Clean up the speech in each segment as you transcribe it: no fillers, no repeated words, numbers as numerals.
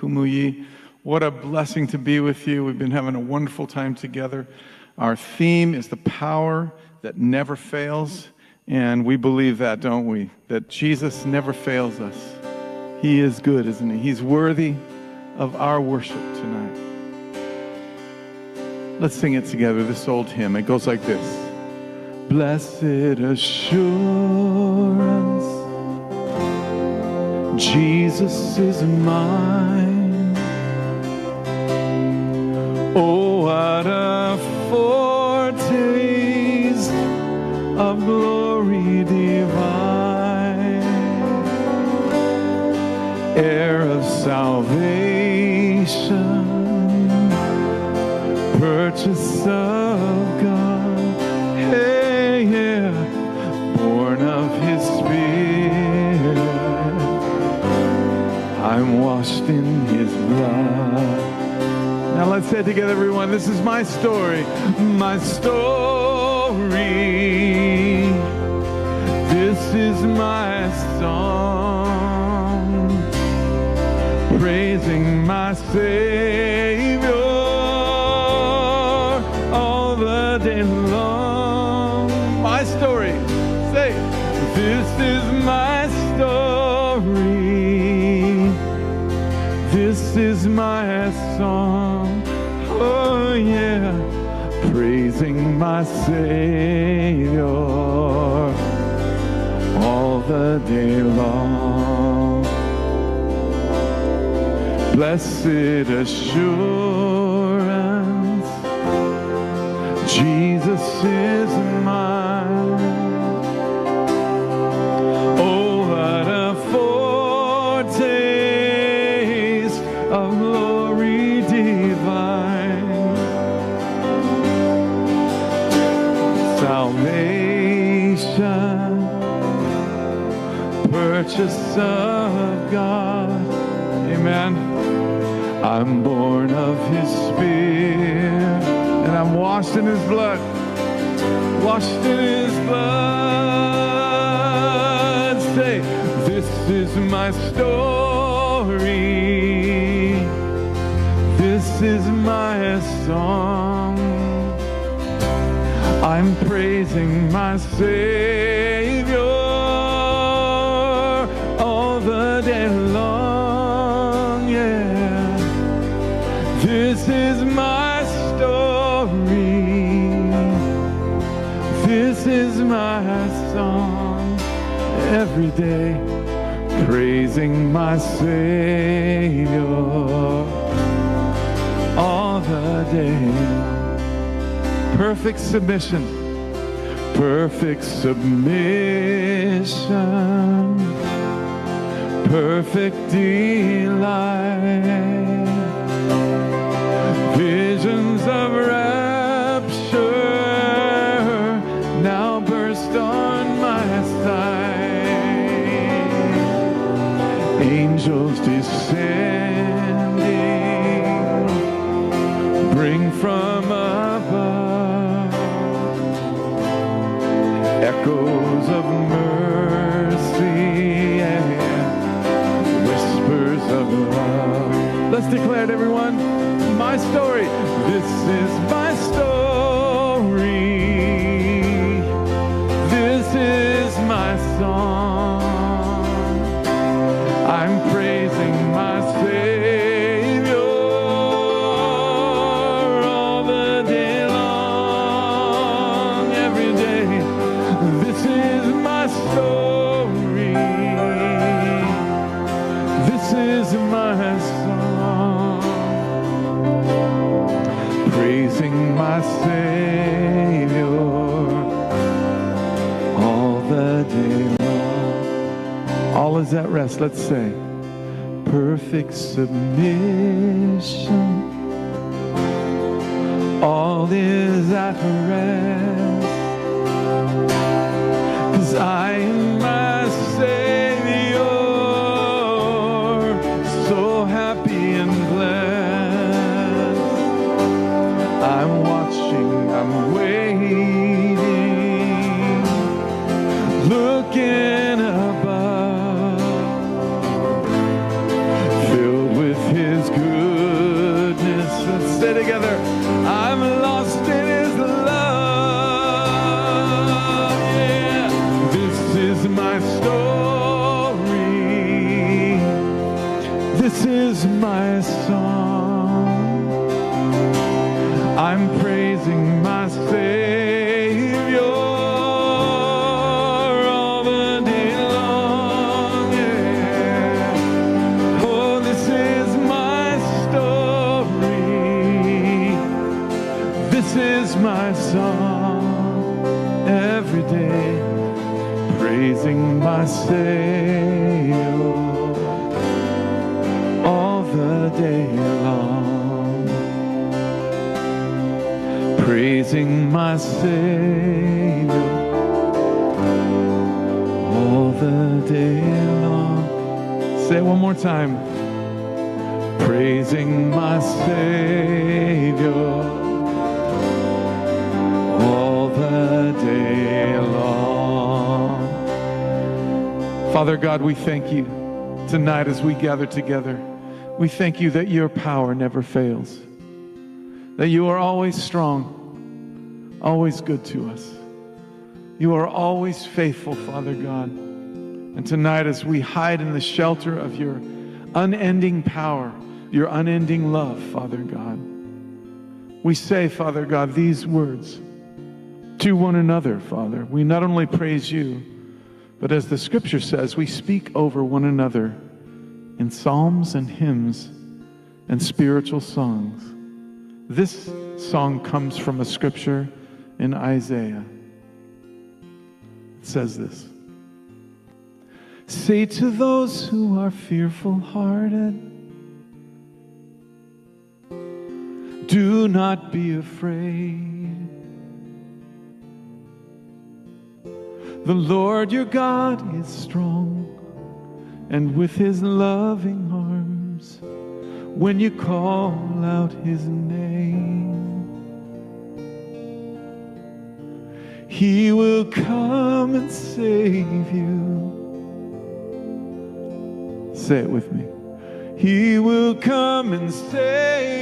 Kumuyi. What a blessing to be with you. We've been having a wonderful time together. Our theme is the power that never fails, and we believe that, don't we? That Jesus never fails us. He is good, isn't he? He's worthy of our worship tonight. Let's sing it together, this old hymn. It goes like this. Blessed assurance, Jesus is mine. Oh, what a foretaste of glory divine, heir of salvation, purchase of God, hey, yeah, born of his spirit, I'm washed in his blood. Now let's say it together, everyone. This is my story. My story. This is my song, praising my Savior all the day long. My story. Say, this is my story. This is my song. Oh yeah, praising my Savior all the day long. Blessed assurance, Jesus is mine. Oh, what a foretaste of glory divine, salvation, purchase of God. Amen. I'm born of his spirit, and I'm washed in his blood. Washed in his blood. Say, this is my story. This is my song. I'm praising my Savior all the day long. Yeah, this is my story. This is my song. Every day, praising my Savior all the day. Perfect submission, perfect submission, perfect delight, visions of rapture now burst on my sight, angels descending, bring from above echoes of mercy and whispers of love. Let's declare it, everyone. My story. This is my story. This is my song. I'm praising my Savior all the day long, every day. This is my story. This is my song, praising my Savior all the day long. All is at rest. Let's say, perfect submission. All is at rest, 'cause I am my Savior, so happy and blessed. I'm watching, I'm waiting, looking above, filled with his is my song. I'm praising my Savior all the day long. Yeah. Oh, this is my story. This is my song every day, praising my Savior all the day long, praising my Savior all the day long. Say it one more time. Praising my Savior all the day long. Father God, we thank you tonight as we gather together. We thank you that your power never fails, that you are always strong, always good to us. You are always faithful, Father God. And tonight as we hide in the shelter of your unending power, your unending love, Father God, we say, Father God, these words to one another, Father. We not only praise you, but as the scripture says, we speak over one another in psalms and hymns and spiritual songs. This song comes from a scripture in Isaiah. It says this: say to those who are fearful-hearted, do not be afraid. The Lord your God is strong, and with his loving arms, when you call out his name, he will come and save you. Say it with me. He will come and save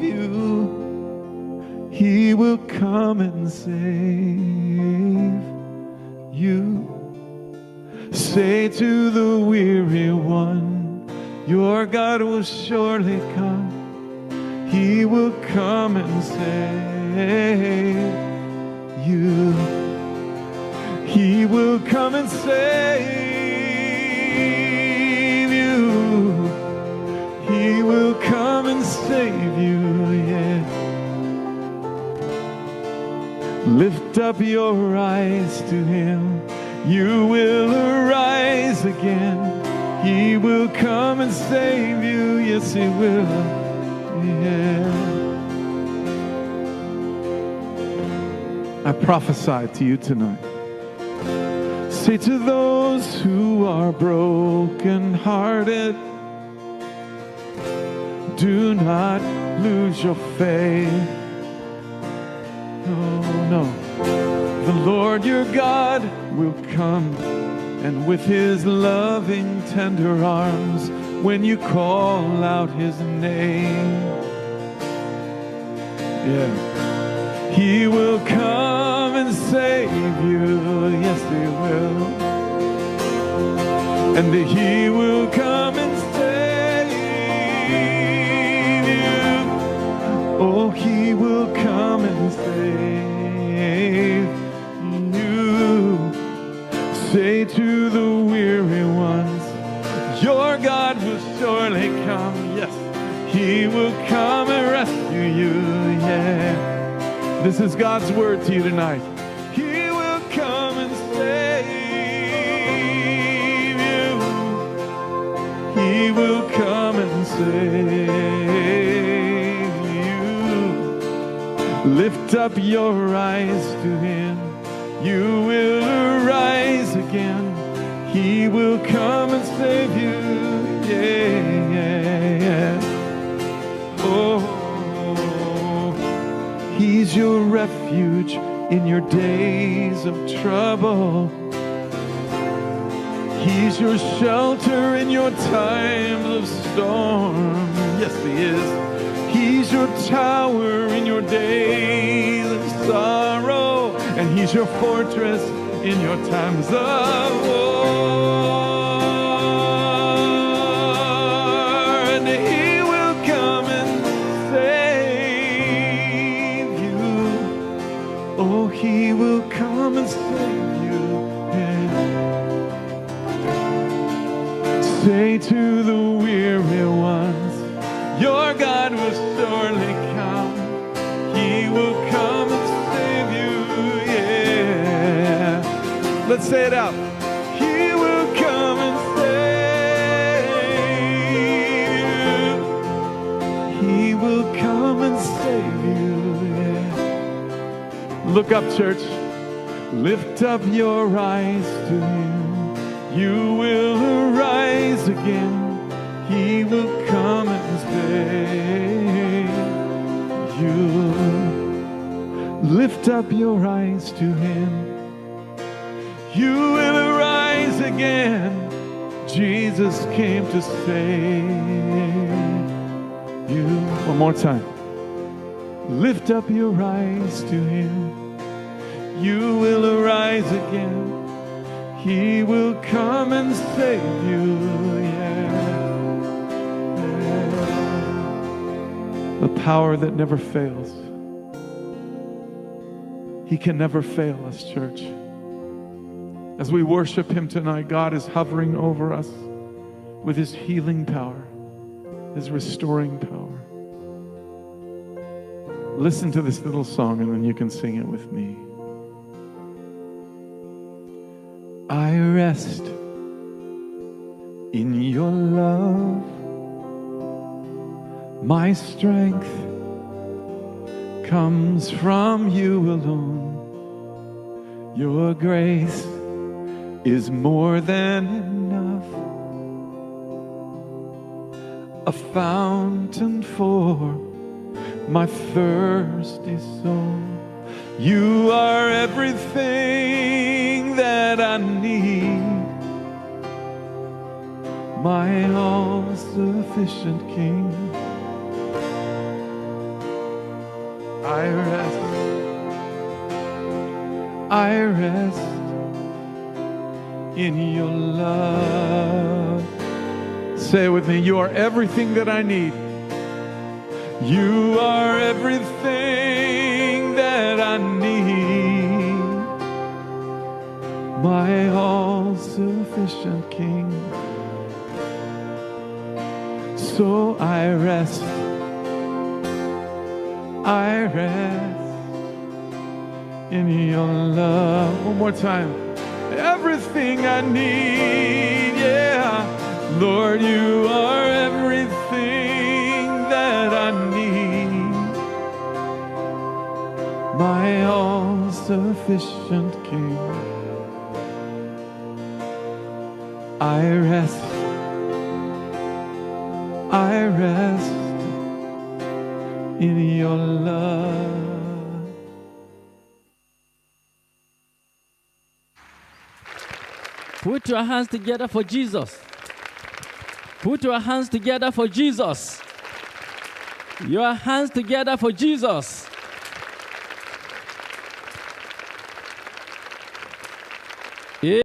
you. He will come and save you. Say to the weary one, your God will surely come. He will come and save you. He will come and save you. He will come and save you, yeah. Lift up your eyes to him. You will arise again. He will come and save you. Yes, he will. Yeah. I prophesy to you tonight. Say to those who are broken-hearted, do not lose your faith. No. The Lord your God will come, and with his loving tender arms, when you call out his name, yeah, he will come and save you. Yes, he will. And he will come and save you. Oh, he will come and save you. Say to the weary ones, your God will surely come. Yes, he will come and rescue you. Yeah, this is God's word to you tonight. He will come and save you. He will come and save you. Lift up your eyes to him. You will arise again. He will come and save you. Yeah. Oh, he's your refuge in your days of trouble. He's your shelter in your times of storm. Yes, he is. He's your tower in your days of sorrow, and he's your fortress in your times of war. Let's say it out. He will come and save you. He will come and save you. Yeah. Look up, church. Lift up your eyes to Him. You will arise again. He will come and save you. Lift up your eyes to Him. You will arise again. Jesus came to save you. One more time. Lift up your eyes to Him. You will arise again. He will come and save you. Yeah. The power that never fails. He can never fail us, church. As we worship Him tonight, God is hovering over us with His healing power, His restoring power. Listen to this little song and then you can sing it with me. I rest in your love. My strength comes from you alone. Your grace is more than enough. A fountain for my thirsty soul. You are everything that I need. My all-sufficient King. I rest in your love. Say it with me. You are everything that I need. You are everything that I need. My all-sufficient King. So I rest in your love. One more time. Everything I need, yeah. Lord, you are everything that I need. My all-sufficient King. I rest in your love. Put your hands together for Jesus. Put your hands together for Jesus. Your hands together for Jesus.